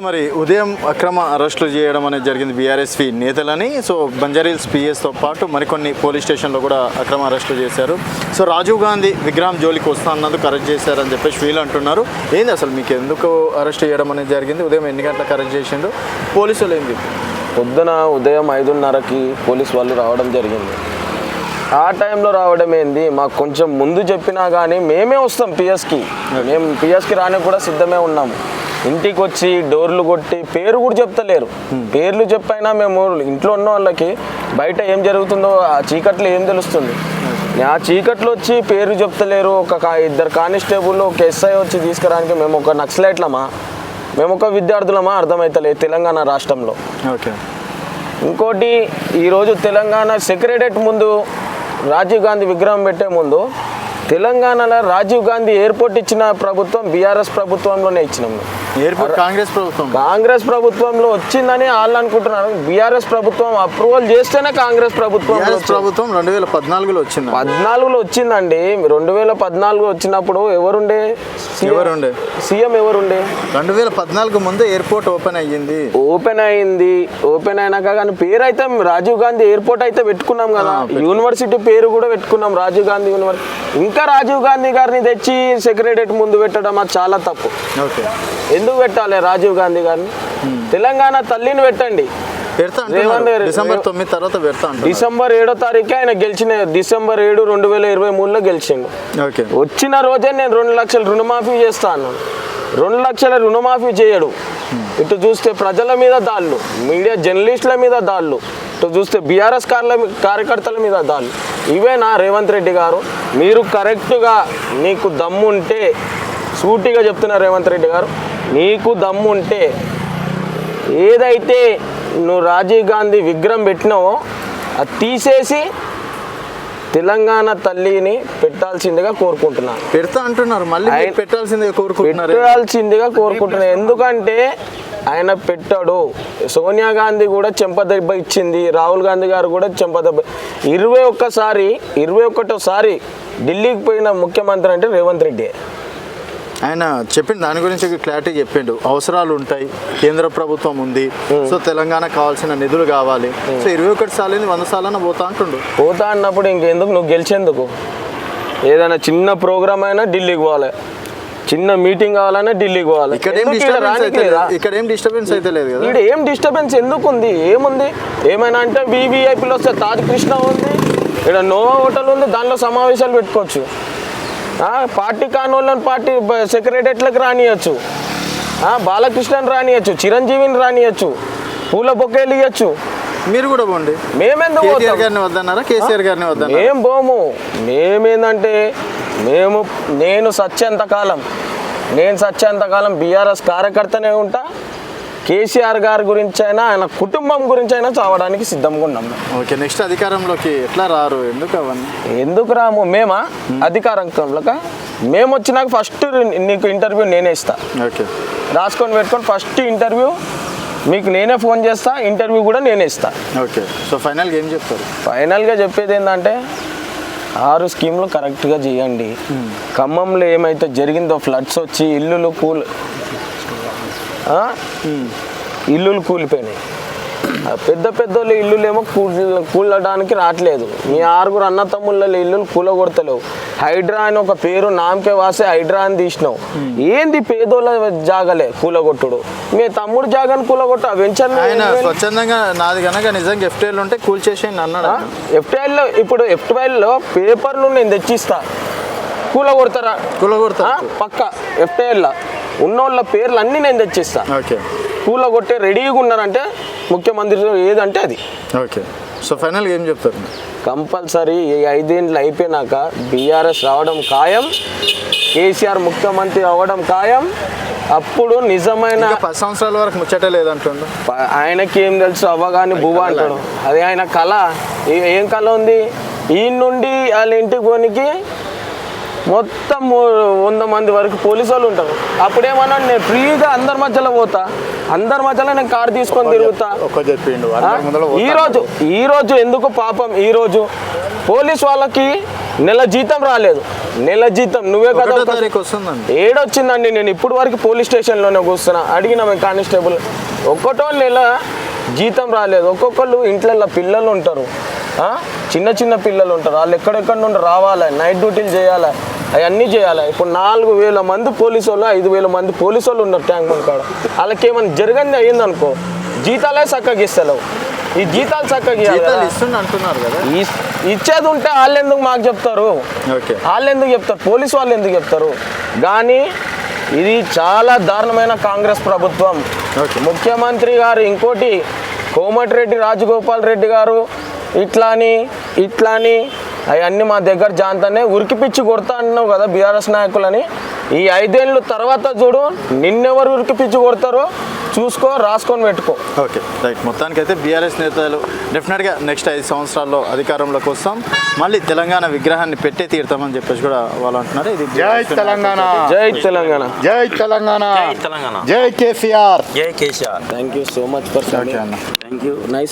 మరి ఉదయం అక్రమ అరెస్టులు చేయడం అనేది జరిగింది బీఆర్ఎస్పీ నేతలని. సో బంజారీల్స్ పిఎస్తో పాటు మరికొన్ని పోలీస్ స్టేషన్లో కూడా అక్రమ అరెస్టులు చేశారు. సో రాజీవ్ గాంధీ విగ్రహం జోలికి వస్తా అన్నందుకు అరెస్ట్ చేశారని చెప్పేసి వీళ్ళు అంటున్నారు. ఏంది అసలు మీకు ఎందుకు అరెస్ట్ చేయడం అనేది జరిగింది? ఉదయం ఎన్ని గంటలకు అరెస్ట్ చేసిండు పోలీసులు? ఏంది పొద్దున ఉదయం 5:30కి పోలీస్ వాళ్ళు రావడం జరిగింది. ఆ టైంలో రావడం ఏంది, మాకు కొంచెం ముందు చెప్పినా కానీ మేమే వస్తాం పిఎస్కి. మేము పిఎస్కి రానికి కూడా సిద్ధమే ఉన్నాము. ఇంటికి వచ్చి డోర్లు కొట్టి పేరు కూడా చెప్తలేరు. పేర్లు చెప్పైనా మేము ఇంట్లో ఉన్న వాళ్ళకి బయట ఏం జరుగుతుందో ఆ చీకట్లో ఏం తెలుస్తుంది? ఆ చీకట్లో వచ్చి పేరు చెప్తలేరు. ఒక ఇద్దరు కానిస్టేబుల్, ఒక ఎస్ఐ వచ్చి తీసుకురానికి మేము ఒక నక్సలైట్లమా, మేము ఒక విద్యార్థులమా అర్థమవుతలేదు తెలంగాణ రాష్ట్రంలో. ఓకే. ఇంకోటి, ఈరోజు తెలంగాణ సెక్రటరేట్ ముందు రాజీవ్ గాంధీ విగ్రహం పెట్టే ముందు తెలంగాణలో రాజీవ్ గాంధీ ఎయిర్పోర్ట్ ఇచ్చిన ప్రభుత్వం బీఆర్ఎస్ ప్రభుత్వంలోనే ఇచ్చినాము. ఎయిర్పోర్ట్ కాంగ్రెస్ ప్రభుత్వంలో వచ్చిందని వాళ్ళు అనుకుంటున్నారు. బీఆర్ఎస్ ప్రభుత్వం అప్రూవల్ చేస్తేనే కాంగ్రెస్ ప్రభుత్వం 2014లో వచ్చింది. 14లో వచ్చిందండి. 2014 వచ్చినప్పుడు ఎవరుండే సీఎం? ఎవరుండే? 2014 ముందు ఎయిర్పోర్ట్ ఓపెన్ అయింది. ఓపెన్ అయినాక కానీ పేరు అయితే రాజీవ్ గాంధీ ఎయిర్పోర్ట్ అయితే పెట్టుకున్నాం కదా. యూనివర్సిటీ పేరు కూడా పెట్టుకున్నాం, రాజీవ్ గాంధీ యూనివర్సిటీ. ఇంకా రాజీవ్ గాంధీ గారిని తెచ్చి సెక్రటరేట్ ముందు పెట్టడం అది చాలా తప్పు. ఎందుకు పెట్టాలి రాజీవ్ గాంధీ గారిని? తెలంగాణ తల్లిని పెట్టండి. డిసెంబర్ 7వ తారీఖు ఆయన గెలిచిన, డిసెంబర్ 7, 2023లో గెలిచిండు. వచ్చిన రోజే నేను 2 లక్షల రుణమాఫీ చేస్తా అన్నాను. 2 లక్షల రుణమాఫీ చేయడు. ఇటు చూస్తే ప్రజల మీద దాళ్ళు, మీడియా జర్నలిస్టుల మీద దాళ్ళు, ఇటు చూస్తే బీఆర్ఎస్ కార్యకర్తల మీద దాళ్ళు. ఇవేనా రేవంత్ రెడ్డి గారు? మీరు కరెక్ట్గా నీకు దమ్ముంటే, సూటిగా చెప్తున్నా రేవంత్ రెడ్డి గారు, నీకు దమ్ముంటే ఏదైతే నువ్వు రాజీవ్ గాంధీ విగ్రహం పెట్టినావో అది తీసేసి తెలంగాణ తల్లిని పెట్టాల్సిందిగా కోరుకుంటున్నాను. పెట్టాల్సిందిగా కోరుకుంటున్నాను. ఎందుకంటే ఆయన పెట్టాడు. సోనియా గాంధీ కూడా చెంపదెబ్బ ఇచ్చింది, రాహుల్ గాంధీ గారు కూడా చెంపదెబ్బ. 21సారి ఢిల్లీకి పోయిన ముఖ్యమంత్రి అంటే రేవంత్ రెడ్డి. ఆయన చెప్పిండు, దాని గురించి క్లారిటీ చెప్పిండు. అవసరాలు ఉంటాయి, కేంద్ర ప్రభుత్వం ఉంది, సో తెలంగాణ కావాల్సిన నిధులు కావాలి. సో 21 సార్లు 100 సార్లు పోతా అన్నప్పుడు ఇంకెందుకు నువ్వు గెలిచేందుకు? ఏదైనా చిన్న ప్రోగ్రామ్ అయినా ఢిల్లీకి పోవాలి, చిన్న మీటింగ్ కావాలన్నా ఢిల్లీకి పోవాలి. ఇక్కడ ఏం డిస్టర్బెన్స్ అయితే లేదు కదా. ఇక్కడ ఏం డిస్టర్బెన్స్ ఎందుకు ఉంది? ఏముంది? ఏమైనా అంటే వీవీఐపీలో వస్తే తాజ్ కృష్ణ ఉంది, ఇక్కడ నోవా హోటల్ ఉంది, దానిలో సమావేశాలు పెట్టుకోవచ్చు. పార్టీ కానోళ్ళని పార్టీ సెక్రటరీలకు రానియచ్చు, బాలకృష్ణని రానియచ్చు, చిరంజీవిని రానియచ్చు, పూల బొకేలు ఇవ్వచ్చు. మీరు కూడా పోండి. మేమెందుకు కేసీఆర్ గారిని వద్దన్నారా? మేం పోము. మేమేందంటే నేను సత్యంతకాలం బీఆర్ఎస్ కార్యకర్తనే ఉంటా. కేసీఆర్ గారి గురించి అయినా, ఆయన కుటుంబం గురించి అయినా చావడానికి సిద్ధంగా ఉన్నాం. ఓకే. నెక్స్ట్ అధికారంలోకి ఎట్లా రారు? ఎందుకు రాము? మేమా అధికారంలోకి? మేము వచ్చినాక ఫస్ట్ నీకు ఇంటర్వ్యూ నేనే ఇస్తా. ఓకే. రాసుకొని పెట్టుకొని ఫస్ట్ ఇంటర్వ్యూ మీకు నేనే ఫోన్ చేస్తా, ఇంటర్వ్యూ కూడా నేనే ఇస్తా. ఓకే. సో ఫైనల్గా ఏం చెప్తారు? ఫైనల్గా చెప్పేది ఏంటంటే 6 స్కీమ్లు కరెక్ట్గా చేయండి. ఖమ్మంలో ఏమైతే జరిగిందో ఫ్లడ్స్ వచ్చి ఇల్లులు కూలిపోయినాయి. పెద్ద ఇల్లులేమో కూలడానికి రావట్లేదు. మీ 6 అన్న తమ్ముళ్ళ ఇల్లులు కూలగొడతలేవు. హైడ్రా అని ఒక పేరు నామకే వాసే హైడ్రా అని తీసినావు. ఏంది పేదోళ్ళ జాగలే కూలగొట్టుడు? మీ తమ్ముడు జాగాను కూలగొట్టు. స్వచ్ఛందంగా నాది కనుక నిజంగా ఎఫ్టీఐలు ఉంటే కూల్చేసేయండి అన్నాడు. ఇప్పుడు ఎఫ్టీఐలో పేపర్లు నేను తెచ్చిస్తా, కూలగొడతారా? పక్క ఎఫ్టీఐలో ఉన్నోళ్ళ పేర్లు అన్నీ నేను తెచ్చిస్తా. ఓకే. కూలగొట్టే రెడీగా ఉన్నారంటే ముఖ్యమంత్రి ఏదంటే అది. ఓకే. సో ఫైనల్గా ఏం చెప్తారు? కంపల్సరీ ఈ 5 ఏళ్ళు అయిపోయినాక బీఆర్ఎస్ రావడం ఖాయం, కేసీఆర్ ముఖ్యమంత్రి అవ్వడం ఖాయం. అప్పుడు నిజమైన 10 సంవత్సరాల వరకు ముచ్చట లేదంటుండు. ఆయనకి ఏం తెలుసు? అవ్వగాని బువ్వ అంటాడు. అది ఆయన కళ. ఏం కళ ఉంది? ఈ నుండి వాళ్ళ ఇంటికి పోనీకి మొత్తం 100 మంది వరకు పోలీసు వాళ్ళు ఉంటారు. అప్పుడేమన్నా నేను ఫ్రీగా అందరి మధ్యలో పోతా, అందరి మధ్యలో నేను కారు తీసుకొని తిరుగుతా. ఈరోజు ఎందుకు పాపం, ఈరోజు పోలీసు వాళ్ళకి నెల జీతం రాలేదు. నెల జీతం నువ్వే కదా 1వ తారీఖు వస్తుందండి. ఏడొచ్చిందండి. నేను ఇప్పుడు వరకు పోలీస్ స్టేషన్లోనే కూర్చున్నా. అడిగినా మేము కానిస్టేబుల్ 1వ నెల జీతం రాలేదు. ఒక్కొక్కళ్ళు ఇంట్లో పిల్లలు ఉంటారు, చిన్న చిన్న పిల్లలు ఉంటారు. వాళ్ళు ఎక్కడెక్కడ నుండి రావాలి, నైట్ డ్యూటీలు చేయాలి, అవన్నీ చేయాలి. ఇప్పుడు 4,000 మంది పోలీసు వాళ్ళు, 5,000 మంది పోలీసు వాళ్ళు ఉన్నారు ట్యాంక్ బండ్ కాడ. వాళ్ళకి ఏమైనా జరిగింది అయ్యిందనుకో జీతాలే చక్కగా ఇస్తలేవు. ఈ జీతాలు చక్కగా ఇస్తుండ అంటున్నారు కదా, ఇచ్చేది ఉంటే వాళ్ళు ఎందుకు మాకు చెప్తారు? వాళ్ళు ఎందుకు చెప్తారు? పోలీసు వాళ్ళు ఎందుకు చెప్తారు? కానీ ఇది చాలా దారుణమైన కాంగ్రెస్ ప్రభుత్వం. ముఖ్యమంత్రి గారు ఇంకోటి కోమటిరెడ్డి రాజగోపాల్ రెడ్డి గారు ఇట్లాని అవన్నీ మా దగ్గర జాంతానే ఉరికిపిచ్చి కొడతా అంటున్నావు కదా బీఆర్ఎస్ నాయకులని. ఈ 5 ఏళ్ళ తర్వాత చూడు నిన్నెవరు ఉరికిపిచ్చి కొడతారో చూసుకో, రాసుకొని పెట్టుకో. Okay right. మొత్తానికైతే బీఆర్ఎస్ నేతలు డెఫినెట్గా నెక్స్ట్ 5 సంవత్సరాల్లో అధికారంలోకి వస్తాం, మళ్ళీ తెలంగాణ విగ్రహాన్ని పెట్టే తీరుతామని చెప్పేసి కూడా వాళ్ళు అంటున్నారు. ఇది జై తెలంగాణ, జై తెలంగాణ, జై తెలంగాణ, తెలంగాణ, జై కేసీఆర్. జై KCR. Thank you so much for okay అన్న. Thank you. నైస్.